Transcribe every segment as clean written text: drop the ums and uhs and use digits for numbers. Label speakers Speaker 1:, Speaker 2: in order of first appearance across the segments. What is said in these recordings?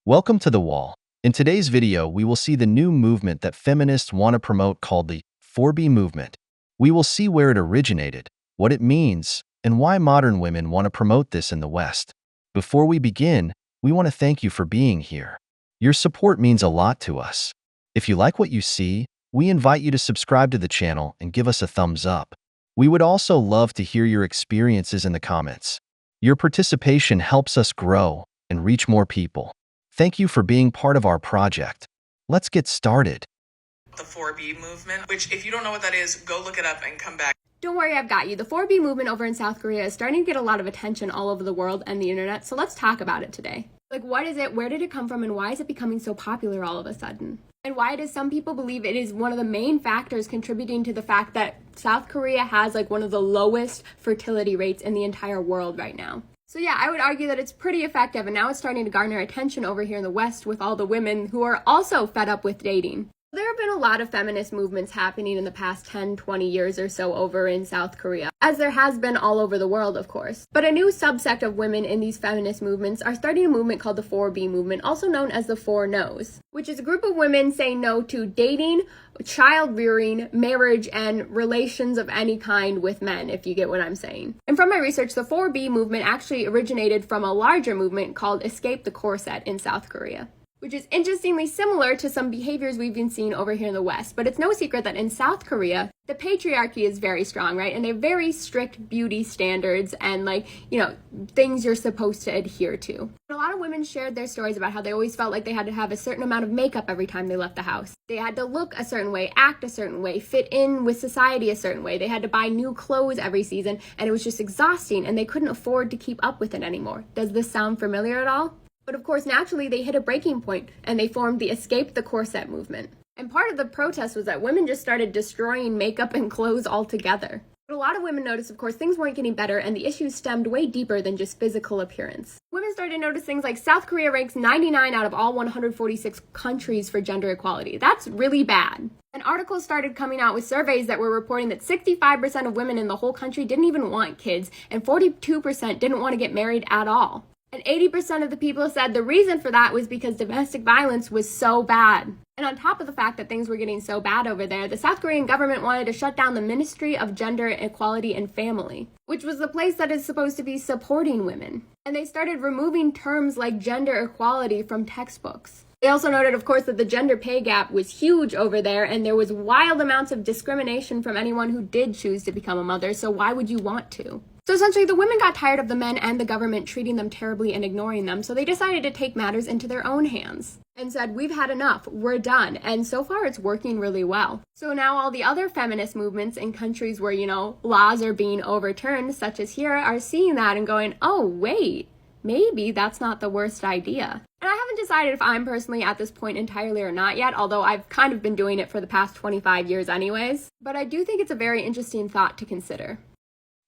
Speaker 1: Welcome to The Wall. In today's video, we will see the new movement that feminists want to promote called the 4B movement. We will see where it originated, what it means, and why modern women want to promote this in the West. Before we begin, we want to thank you for being here. Your support means a lot to us. If you like what you see, we invite you to subscribe to the channel and give us a thumbs up. We would also love to hear your experiences in the comments. Your participation helps us grow and reach more people. Thank you for being part of our project. Let's get started.
Speaker 2: The 4B movement, which if you don't know what that is, go look it up and come back.
Speaker 3: Don't worry, I've got you. The 4B movement over in South Korea is starting to get a lot of attention all over the world and the internet, so let's talk about it today. What is it, where did it come from, and why is it becoming so popular all of a sudden? And why does some people believe it is one of the main factors contributing to the fact that South Korea has one of the lowest fertility rates in the entire world right now? So yeah, I would argue that it's pretty effective, and now it's starting to garner attention over here in the West with all the women who are also fed up with dating. There have been a lot of feminist movements happening in the past 10, 20 years or so over in South Korea, as there has been all over the world, of course. But a new subsect of women in these feminist movements are starting a movement called the 4B movement, also known as the 4 No's, which is a group of women saying no to dating, child rearing, marriage, and relations of any kind with men, if you get what I'm saying. And from my research, the 4B movement actually originated from a larger movement called Escape the Corset in South Korea, which is interestingly similar to some behaviors we've been seeing over here in the West. But it's no secret that in South Korea, the patriarchy is very strong, right? And they have very strict beauty standards and things you're supposed to adhere to. And a lot of women shared their stories about how they always felt like they had to have a certain amount of makeup every time they left the house. They had to look a certain way, act a certain way, fit in with society a certain way. They had to buy new clothes every season, and it was just exhausting, and they couldn't afford to keep up with it anymore. Does this sound familiar at all? But of course, naturally, they hit a breaking point, and they formed the Escape the Corset movement. And part of the protest was that women just started destroying makeup and clothes altogether. But a lot of women noticed, of course, things weren't getting better, and the issues stemmed way deeper than just physical appearance. Women started to notice things like South Korea ranks 99 out of all 146 countries for gender equality. That's really bad. And articles started coming out with surveys that were reporting that 65% of women in the whole country didn't even want kids, and 42% didn't want to get married at all. And 80% of the people said the reason for that was because domestic violence was so bad. And on top of the fact that things were getting so bad over there, the South Korean government wanted to shut down the Ministry of Gender Equality and Family, which was the place that is supposed to be supporting women. And they started removing terms like gender equality from textbooks. They also noted, of course, that the gender pay gap was huge over there, and there was wild amounts of discrimination from anyone who did choose to become a mother, so why would you want to? So essentially, the women got tired of the men and the government treating them terribly and ignoring them, so they decided to take matters into their own hands and said, we've had enough, we're done. And so far, it's working really well. So now all the other feminist movements in countries where, laws are being overturned, such as here, are seeing that and going, oh, wait, maybe that's not the worst idea. And I haven't decided if I'm personally at this point entirely or not yet, although I've kind of been doing it for the past 25 years anyways. But I do think it's a very interesting thought to consider.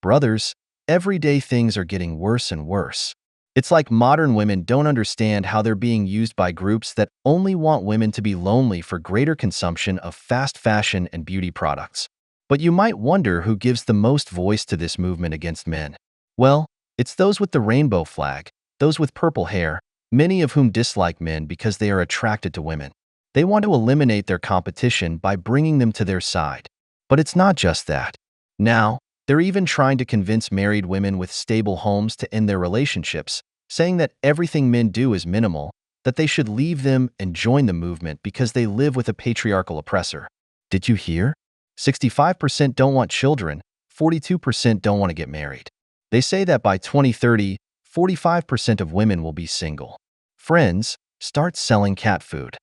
Speaker 1: Brothers, everyday things are getting worse and worse. It's like modern women don't understand how they're being used by groups that only want women to be lonely for greater consumption of fast fashion and beauty products. But you might wonder who gives the most voice to this movement against men. Well, it's those with the rainbow flag, those with purple hair, many of whom dislike men because they are attracted to women. They want to eliminate their competition by bringing them to their side. But it's not just that. Now, they're even trying to convince married women with stable homes to end their relationships, saying that everything men do is minimal, that they should leave them and join the movement because they live with a patriarchal oppressor. Did you hear? 65% don't want children, 42% don't want to get married. They say that by 2030, 45% of women will be single. Friends, start selling cat food.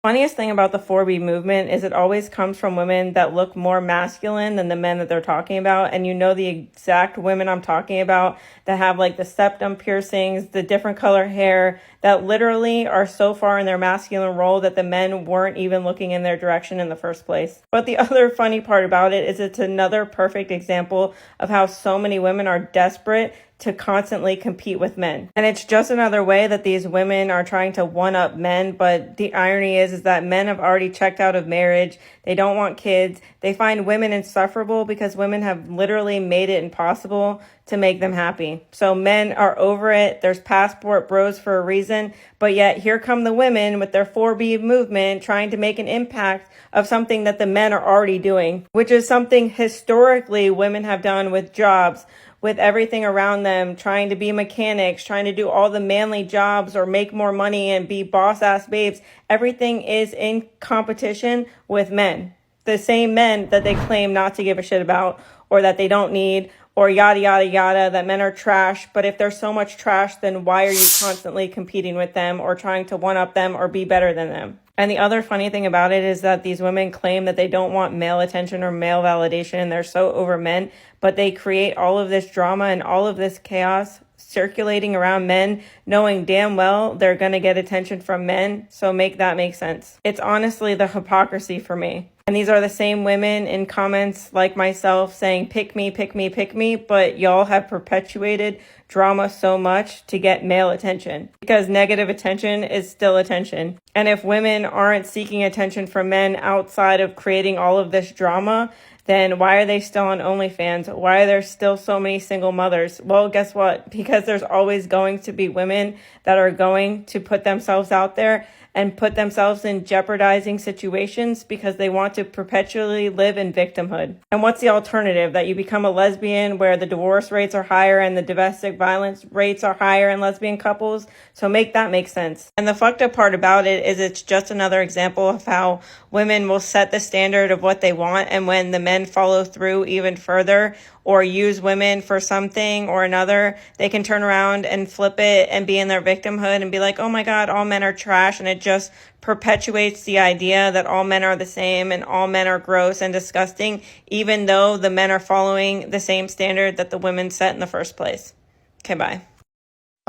Speaker 4: Funniest thing about the 4B movement is it always comes from women that look more masculine than the men that they're talking about. And you know the exact women I'm talking about that have the septum piercings, the different color hair, that literally are so far in their masculine role that the men weren't even looking in their direction in the first place. But the other funny part about it is it's another perfect example of how so many women are desperate to constantly compete with men. And it's just another way that these women are trying to one-up men. But the irony is that men have already checked out of marriage. They don't want kids. They find women insufferable because women have literally made it impossible to make them happy. So men are over it. There's passport bros for a reason. But yet here come the women with their 4B movement trying to make an impact of something that the men are already doing, which is something historically women have done with jobs, with everything around them, trying to be mechanics, trying to do all the manly jobs or make more money and be boss ass babes. Everything is in competition with men. The same men that they claim not to give a shit about or that they don't need or yada, yada, yada, that men are trash. But if there's so much trash, then why are you constantly competing with them or trying to one up them or be better than them? And the other funny thing about it is that these women claim that they don't want male attention or male validation and they're so over men, but they create all of this drama and all of this chaos circulating around men, knowing damn well they're going to get attention from men. So make that make sense. It's honestly the hypocrisy for me. And these are the same women in comments like myself saying, pick me, pick me, pick me. But y'all have perpetuated drama so much to get male attention because negative attention is still attention. And if women aren't seeking attention from men outside of creating all of this drama, then why are they still on OnlyFans? Why are there still so many single mothers? Well, guess what? Because there's always going to be women that are going to put themselves out there and put themselves in jeopardizing situations because they want to perpetually live in victimhood. And what's the alternative? That you become a lesbian where the divorce rates are higher and the domestic violence rates are higher in lesbian couples? So make that make sense. And the fucked up part about it is it's just another example of how women will set the standard of what they want, and when the men follow through even further or use women for something or another, they can turn around and flip it and be in their victimhood and be like, oh my God, all men are trash. And it just perpetuates the idea that all men are the same and all men are gross and disgusting, even though the men are following the same standard that the women set in the first place. Okay, bye.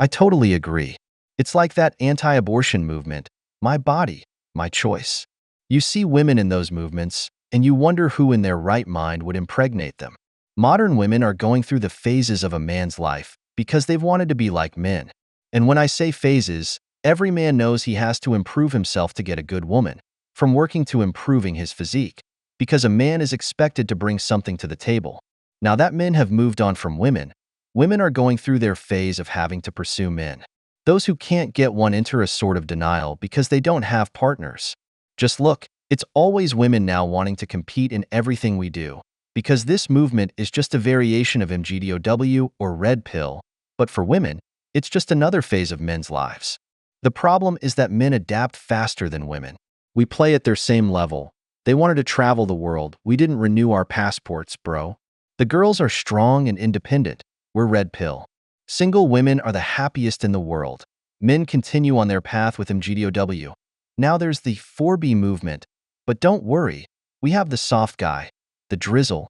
Speaker 1: I totally agree. It's like that anti-abortion movement, my body, my choice. You see women in those movements, and you wonder who in their right mind would impregnate them. Modern women are going through the phases of a man's life because they've wanted to be like men. And when I say phases, every man knows he has to improve himself to get a good woman, from working to improving his physique, because a man is expected to bring something to the table. Now that men have moved on from women, women are going through their phase of having to pursue men. Those who can't get one enter a sort of denial because they don't have partners. Just look, it's always women now wanting to compete in everything we do, because this movement is just a variation of MGTOW or red pill, but for women, it's just another phase of men's lives. The problem is that men adapt faster than women. We play at their same level. They wanted to travel the world. We didn't renew our passports, bro. The girls are strong and independent. We're red pill. Single women are the happiest in the world. Men continue on their path with MGTOW. Now there's the 4B movement. But don't worry, we have the soft guy, the drizzle.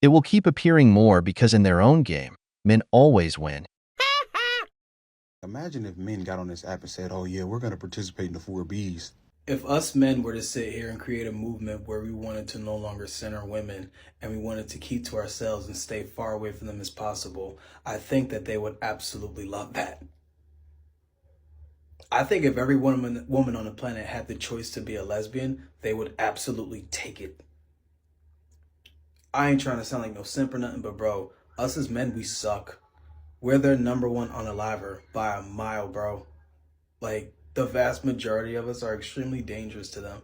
Speaker 1: It will keep appearing more because in their own game, men always win.
Speaker 5: Imagine if men got on this app and said, oh yeah, we're going to participate in the 4Bs.
Speaker 6: If us men were to sit here and create a movement where we wanted to no longer center women and we wanted to keep to ourselves and stay far away from them as possible, I think that they would absolutely love that. I think if every woman on the planet had the choice to be a lesbian, they would absolutely take it. I ain't trying to sound like no simp or nothing, but bro, us as men, we suck. We're their number one unaliver by a mile, bro. Like, the vast majority of us are extremely dangerous to them.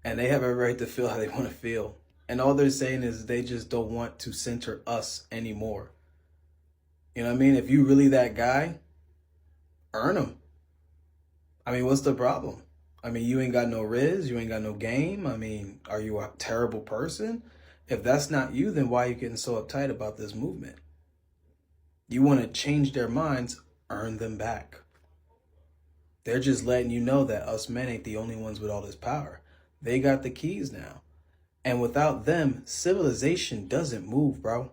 Speaker 6: And they have a right to feel how they want to feel. And all they're saying is they just don't want to center us anymore. You know what I mean? If you really that guy, earn them. I mean, what's the problem? I mean, you ain't got no riz, you ain't got no game. I mean, are you a terrible person? If that's not you, then why are you getting so uptight about this movement? You want to change their minds, earn them back. They're just letting you know that us men ain't the only ones with all this power. They got the keys now. And without them, civilization doesn't move, bro.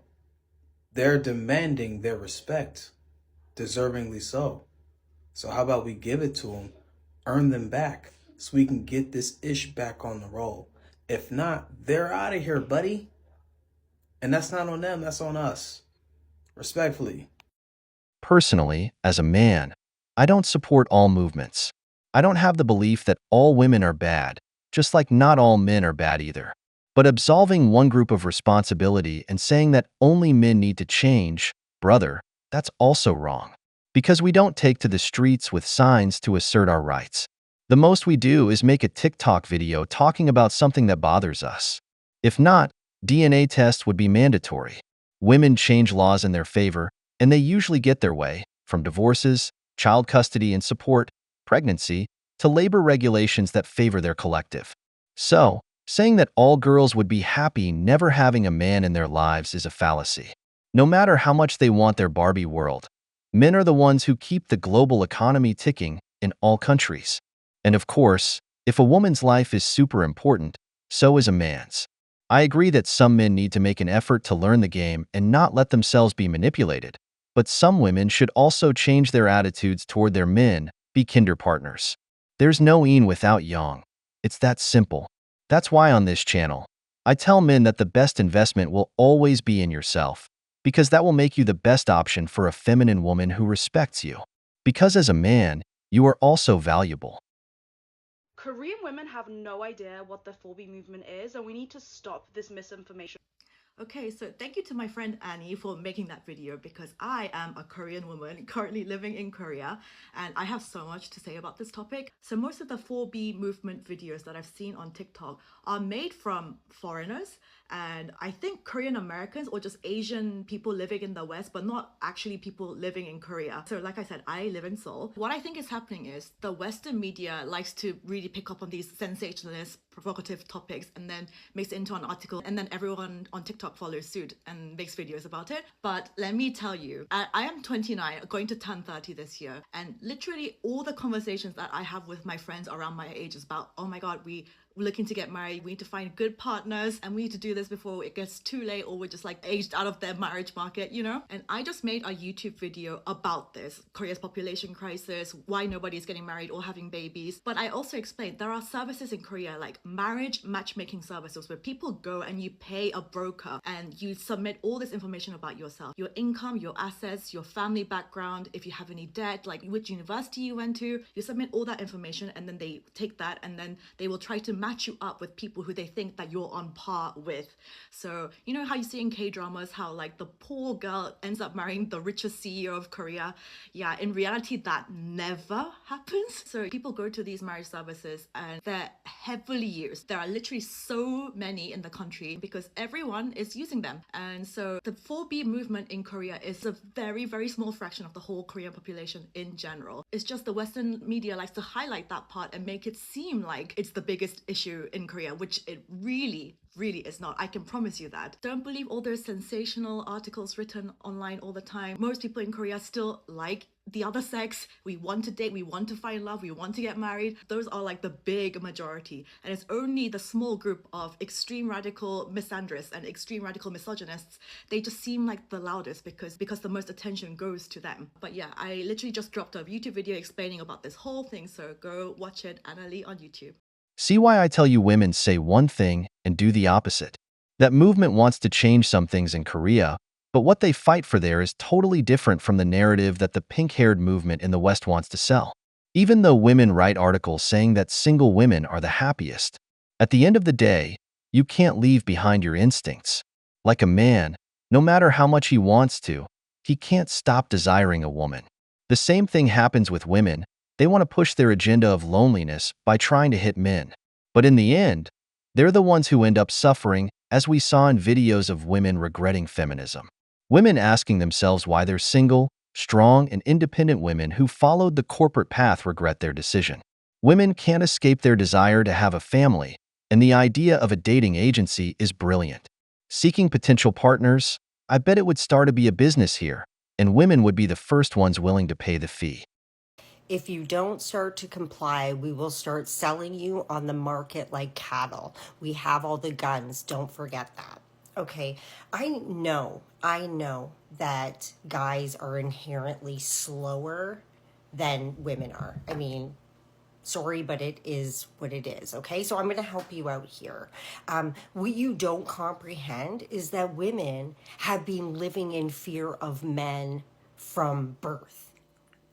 Speaker 6: They're demanding their respect, deservingly so. So how about we give it to them, earn them back, so we can get this ish back on the roll. If not, they're out of here, buddy. And that's not on them, that's on us. Respectfully.
Speaker 1: Personally, as a man, I don't support all movements. I don't have the belief that all women are bad, just like not all men are bad either. But absolving one group of responsibility and saying that only men need to change, brother, that's also wrong. Because we don't take to the streets with signs to assert our rights. The most we do is make a TikTok video talking about something that bothers us. If not, DNA tests would be mandatory. Women change laws in their favor, and they usually get their way, from divorces, child custody and support, pregnancy, to labor regulations that favor their collective. So, saying that all girls would be happy never having a man in their lives is a fallacy. No matter how much they want their Barbie world, men are the ones who keep the global economy ticking in all countries. And of course, if a woman's life is super important, so is a man's. I agree that some men need to make an effort to learn the game and not let themselves be manipulated, but some women should also change their attitudes toward their men, be kinder partners. There's no yin without yang. It's that simple. That's why on this channel, I tell men that the best investment will always be in yourself, because that will make you the best option for a feminine woman who respects you. Because as a man, you are also valuable.
Speaker 7: Korean women have no idea what the 4B movement is, and we need to stop this misinformation.
Speaker 8: Okay, so thank you to my friend Annie for making that video, because I am a Korean woman currently living in Korea and I have so much to say about this topic. So most of the 4B movement videos that I've seen on TikTok are made from foreigners, and I think Korean Americans or just Asian people living in the West, but not actually people living in Korea. So like I said, I live in Seoul. What I think is happening is the Western media likes to really pick up on these sensationalist, provocative topics and then makes it into an article, and then everyone on TikTok follows suit and makes videos about it. But let me tell you, I am 29, going to turn 30 this year, and literally all the conversations that I have with my friends around my age is about, oh my god, we're looking to get married, we need to find good partners, and we need to do this before it gets too late or we're just like aged out of the marriage market, you know? And I just made a YouTube video about this, Korea's population crisis, why nobody's getting married or having babies. But I also explained there are services in Korea like marriage matchmaking services where people go and you pay a broker and you submit all this information about yourself, your income, your assets, your family background, if you have any debt, like which university you went to, you submit all that information, and then they take that and then they will try to match you up with people who they think that you're on par with. So you know how you see in K-dramas how like the poor girl ends up marrying the richest CEO of Korea? Yeah, in reality that never happens. So people go to these marriage services and they're heavily used. There are literally so many in the country because everyone is using them. And so the 4B movement in Korea is a very, very small fraction of the whole Korean population in general. It's just the Western media likes to highlight that part and make it seem like it's the biggest issue in Korea, which it really is not. I can promise you that. Don't believe all those sensational articles written online all the time. Most people in Korea still like the other sex. We want to date, we want to find love, we want to get married. Those are like the big majority. And it's only the small group of extreme radical misandrists and extreme radical misogynists. They just seem like the loudest because the most attention goes to them. But yeah, I literally just dropped a YouTube video explaining about this whole thing. So go watch it, Anna Lee on YouTube.
Speaker 1: See why I tell you women say one thing and do the opposite. That movement wants to change some things in Korea, but what they fight for there is totally different from the narrative that the pink-haired movement in the West wants to sell. Even though women write articles saying that single women are the happiest, at the end of the day, you can't leave behind your instincts. Like a man, no matter how much he wants to, he can't stop desiring a woman. The same thing happens with women. They want to push their agenda of loneliness by trying to hit men. But in the end, they're the ones who end up suffering, as we saw in videos of women regretting feminism. Women asking themselves why they're single, strong, and independent women who followed the corporate path regret their decision. Women can't escape their desire to have a family, and the idea of a dating agency is brilliant. Seeking potential partners, I bet it would start to be a business here, and women would be the first ones willing to pay the fee.
Speaker 9: If you don't start to comply, we will start selling you on the market like cattle. We have all the guns. Don't forget that. Okay, I know that guys are inherently slower than women are. I mean, Sorry, but it is what it is, okay? So I'm going to help you out here. What you don't comprehend is that women have been living in fear of men from birth.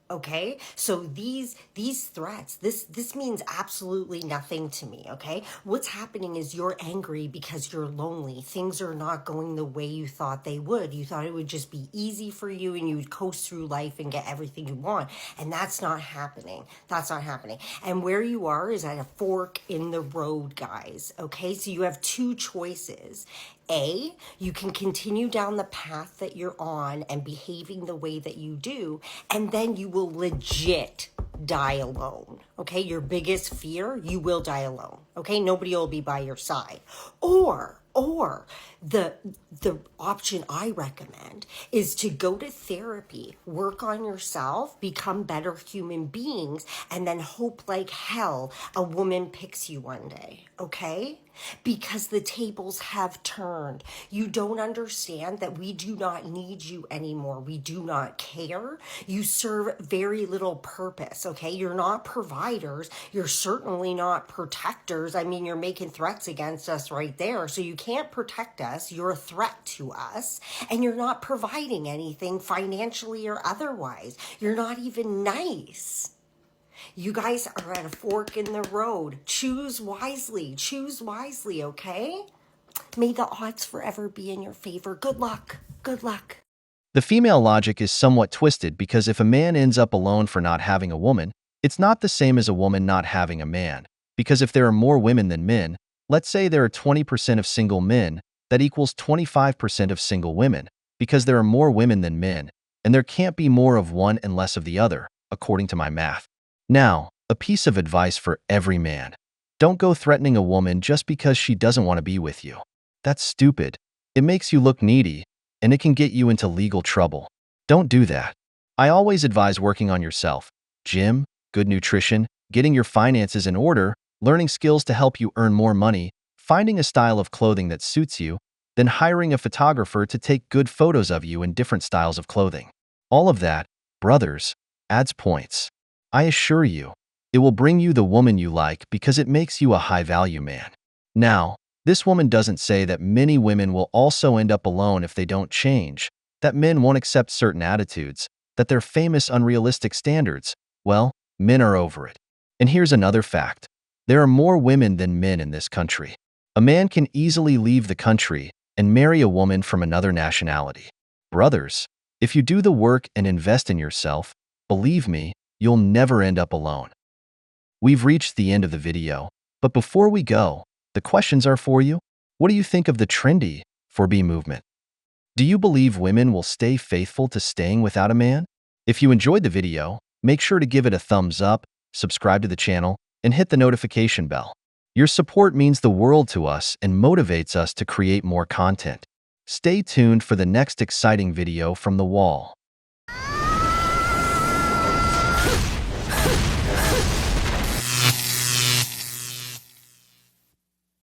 Speaker 9: Okay, so these threats, this means absolutely nothing to me. Okay, what's happening is you're angry because you're lonely. Things are not going the way you thought they would. You thought it would just be easy for you and you would coast through life and get everything you want, and that's not happening. That's not happening. And where you are is at a fork in the road, guys. Okay, so you have two choices. A, you can continue down the path that you're on and behaving the way that you do, and then you will legit die alone. Okay, your biggest fear, you will die alone. Okay, nobody will be by your side. Or the option I recommend is to go to therapy, work on yourself, become better human beings, and then hope like hell a woman picks you one day. Okay? Because the tables have turned. You don't understand that we do not need you anymore. We do not care. You serve very little purpose, okay? You're not providers. You're certainly not protectors. I mean, you're making threats against us right there. So you can't protect us. You're a threat to us. And you're not providing anything financially or otherwise. You're not even nice. You guys are at a fork in the road. Choose wisely, okay? May the odds forever be in your favor. Good luck. Good luck.
Speaker 1: The female logic is somewhat twisted because if a man ends up alone for not having a woman, it's not the same as a woman not having a man. Because if there are more women than men, let's say there are 20% of single men, that equals 25% of single women, because there are more women than men, and there can't be more of one and less of the other, according to my math. Now, a piece of advice for every man. Don't go threatening a woman just because she doesn't want to be with you. That's stupid. It makes you look needy, and it can get you into legal trouble. Don't do that. I always advise working on yourself. Gym, good nutrition, getting your finances in order, learning skills to help you earn more money, finding a style of clothing that suits you, then hiring a photographer to take good photos of you in different styles of clothing. All of that, brothers, adds points. I assure you, it will bring you the woman you like because it makes you a high-value man. Now, this woman doesn't say that many women will also end up alone if they don't change, that men won't accept certain attitudes, that they're famous unrealistic standards. Well, men are over it. And here's another fact. There are more women than men in this country. A man can easily leave the country and marry a woman from another nationality. Brothers, if you do the work and invest in yourself, believe me, you'll never end up alone. We've reached the end of the video, but before we go, the questions are for you. What do you think of the trendy 4B movement? Do you believe women will stay faithful to staying without a man? If you enjoyed the video, make sure to give it a thumbs up, subscribe to the channel, and hit the notification bell. Your support means the world to us and motivates us to create more content. Stay tuned for the next exciting video from The Wall.